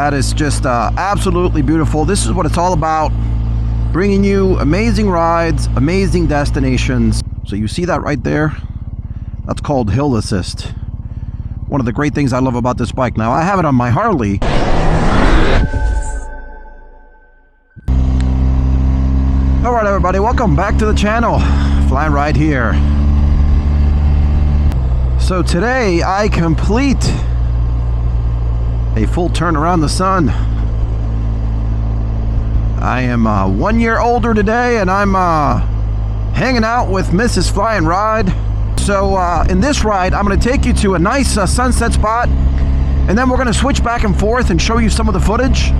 that is just absolutely beautiful. This is what it's all about, bringing you amazing rides, amazing destinations. So you see that right there? That's called hill assist. One of the great things I love about this bike. Now, I have it on my Harley. All right, everybody, welcome back to the channel. Fly and Ride here. So today I complete a full turn around the sun. I am 1 year older today, and I'm hanging out with Mrs. Fly and Ride. So in this ride, I'm going to take you to a nice sunset spot, and then we're going to switch back and forth and show you some of the footage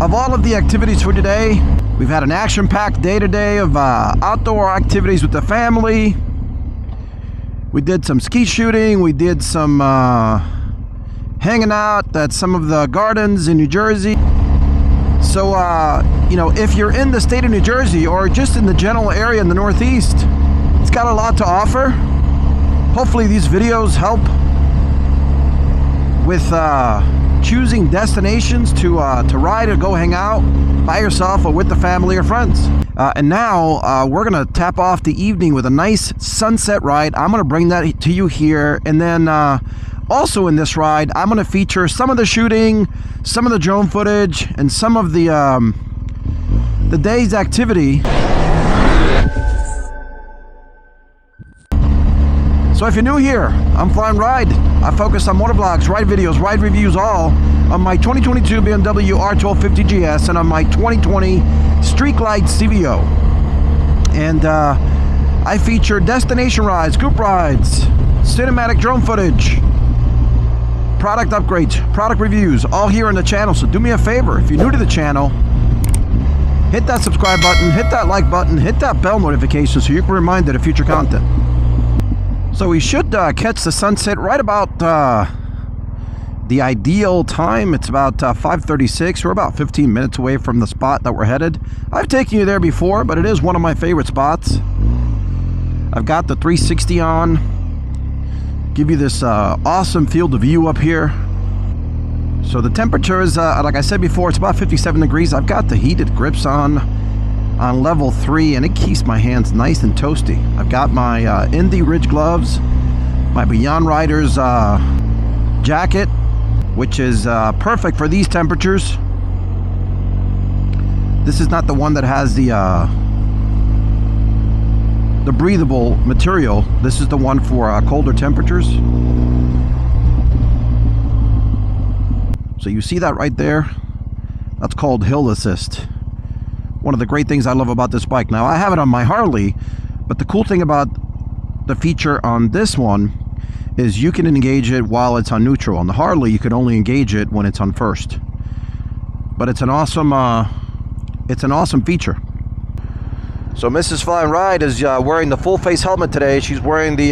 of all of the activities for today. We've had an action-packed day today of outdoor activities with the family. We did some ski shooting. We did some hanging out at some of the gardens in New Jersey. So, you know, if you're in the state of New Jersey or just in the general area in the Northeast, it's got a lot to offer. Hopefully these videos help with choosing destinations to ride or go hang out by yourself or with the family or friends. And now we're gonna tap off the evening with a nice sunset ride. I'm gonna bring that to you here, and then also in this ride I'm gonna feature some of the shooting, some of the drone footage, and some of the day's activity. So if you're new here, I'm Fly and Ride. I focus on motovlogs, ride videos, ride reviews, all on my 2022 BMW R1250GS and on my 2020 Street Glide CVO. And I feature destination rides, group rides, cinematic drone footage, product upgrades, product reviews, all here on the channel. So do me a favor, if you're new to the channel, hit that subscribe button, hit that like button, hit that bell notification so you can be reminded of future content. So we should catch the sunset right about the ideal time. It's about 5:36. We're about 15 minutes away from the spot that we're headed. I've taken you there before, but it is one of my favorite spots. I've got the 360 on. Give you this awesome field of view up here. So the temperature is, like I said before, it's about 57 degrees. I've got the heated grips on level 3, and it keeps my hands nice and toasty. I've got my Indy Ridge gloves, my Beyond Riders jacket, which is perfect for these temperatures. This is not the one that has the breathable material. This is the one for colder temperatures. So you see that right there? That's called hill assist. One of the great things I love about this bike. Now, I have it on my Harley, but the cool thing about the feature on this one is you can engage it while it's on neutral. On the Harley, you can only engage it when it's on first. But it's an awesome feature. So Mrs. Fly and Ride is wearing the full face helmet today. She's wearing the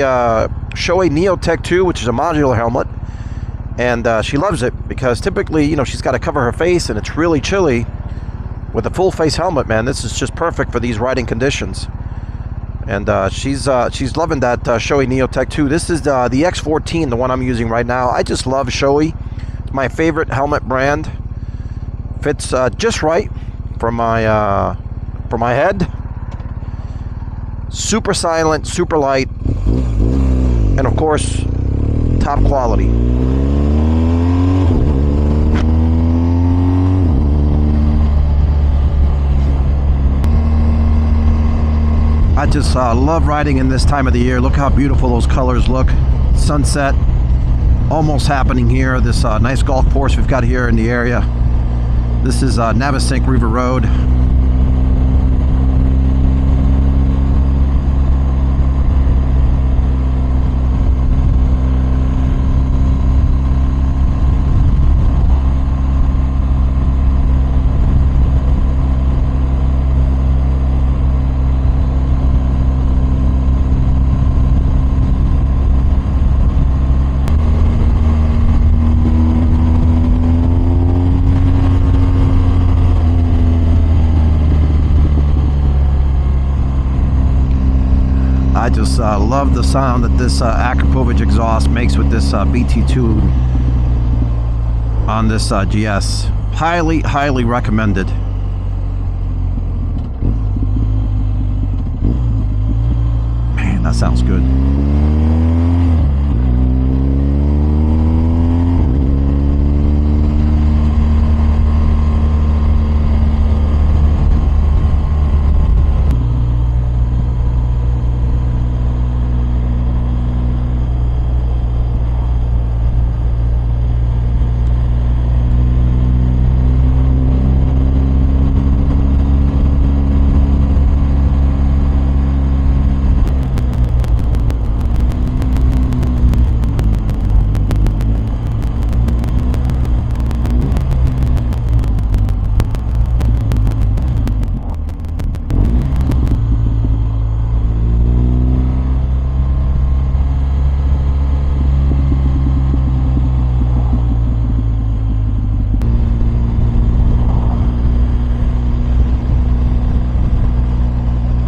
Shoei Neo Tech 2, which is a modular helmet. And she loves it because typically, you know, she's got to cover her face and it's really chilly. With a full face helmet, man, this is just perfect for these riding conditions. And she's loving that Shoei Neo Tech 2. This is the X14, the one I'm using right now. I just love Shoei. It's my favorite helmet brand. Fits just right for my head. Super silent, super light, and of course, top quality. I just love riding in this time of the year. Look how beautiful those colors look. Sunset almost happening here. This nice golf course we've got here in the area. This is Navesink River Road. I just love the sound that this Akrapovic exhaust makes with this BT2 on this GS. Highly, highly recommended. Man, that sounds good.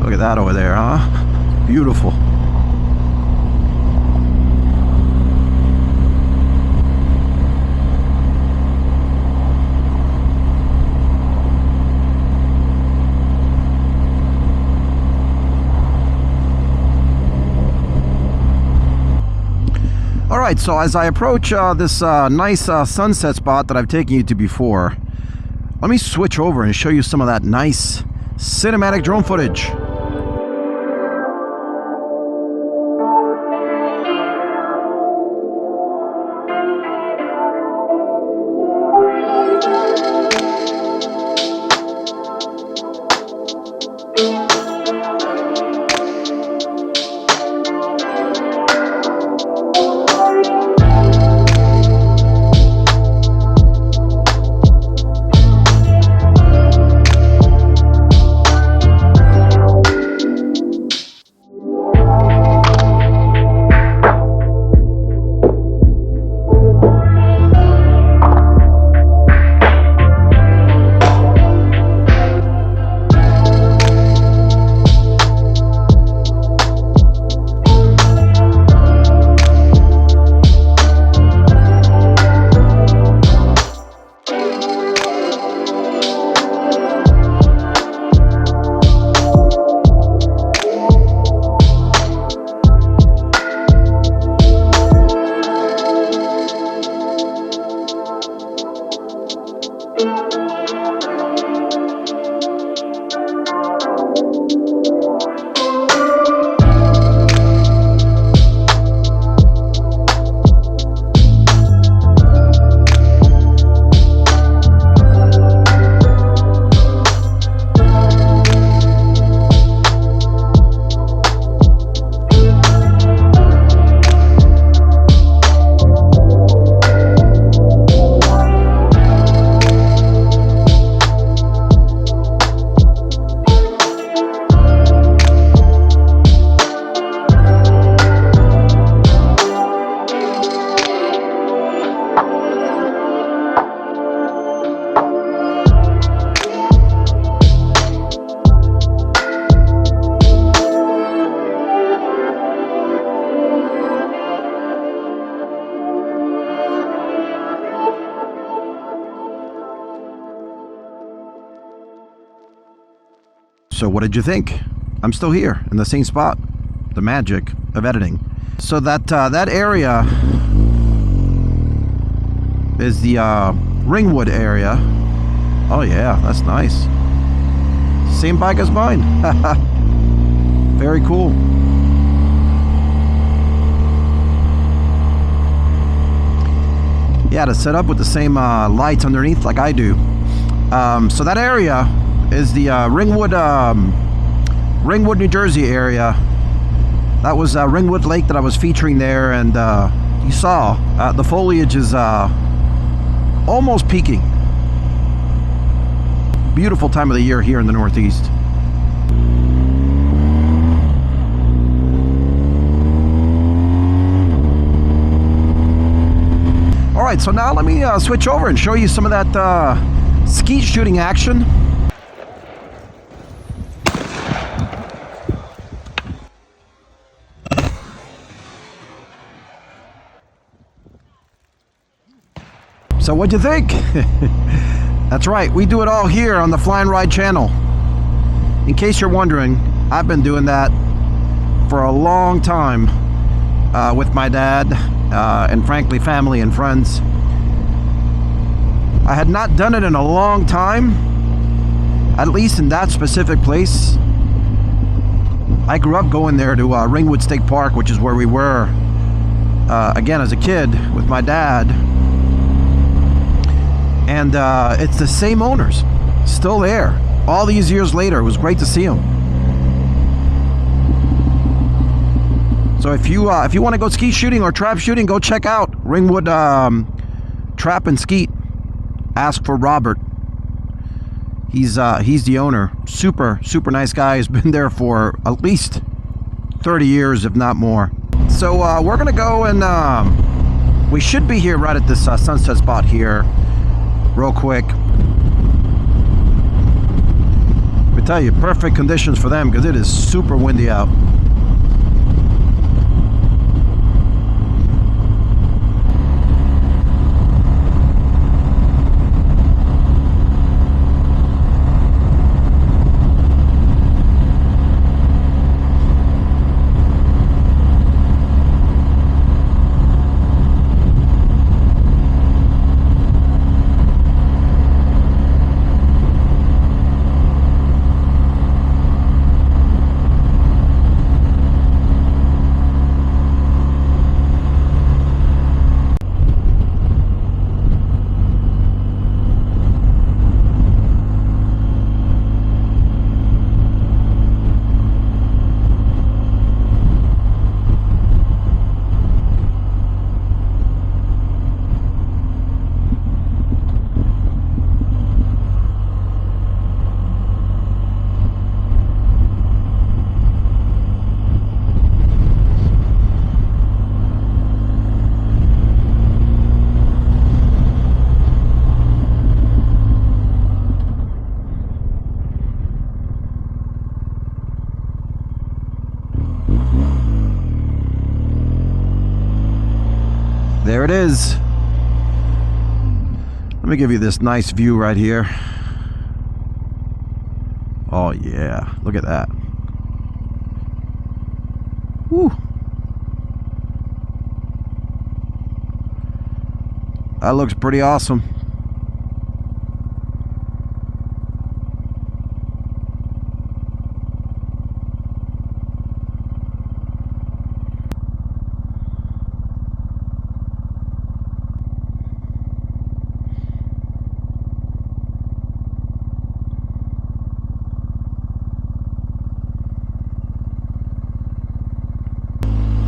Look at that over there, huh? Beautiful. All right, so as I approach this nice sunset spot that I've taken you to before, let me switch over and show you some of that nice cinematic drone footage. So what did you think? I'm still here in the same spot. The magic of editing. So that area is the Ringwood area. Oh yeah, that's nice. Same bike as mine. Very cool. Yeah, to set up with the same lights underneath like I do. So that area is the Ringwood, New Jersey area. That was Ringwood Lake that I was featuring there, and you saw the foliage is almost peaking. Beautiful time of the year here in the Northeast. All right, so now let me switch over and show you some of that skeet shooting action. So what'd you think? That's right, we do it all here on the FLY&RIDE channel. In case you're wondering, I've been doing that for a long time with my dad and frankly family and friends. I had not done it in a long time, at least in that specific place. I grew up going there to Ringwood State Park, which is where we were again as a kid with my dad. And it's the same owners, still there. All these years later, it was great to see them. So if you want to go skeet shooting or trap shooting, go check out Ringwood Trap and Skeet. Ask for Robert. He's the owner. Super nice guy. He's been there for at least 30 years, if not more. So we're gonna go and we should be here right at this sunset spot here, real quick. I tell you, perfect conditions for them because it is super windy out. There it is. Let me give you this nice view right here. Oh yeah, look at that. Woo. That looks pretty awesome.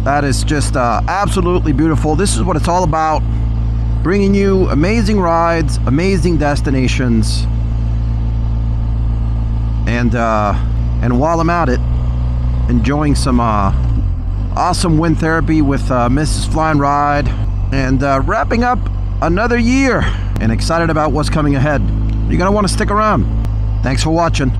That is just absolutely beautiful. This is what it's all about. Bringing you amazing rides, amazing destinations. And while I'm at it, enjoying some awesome wind therapy with Mrs. FLY&RIDE. And wrapping up another year. And excited about what's coming ahead. You're going to want to stick around. Thanks for watching.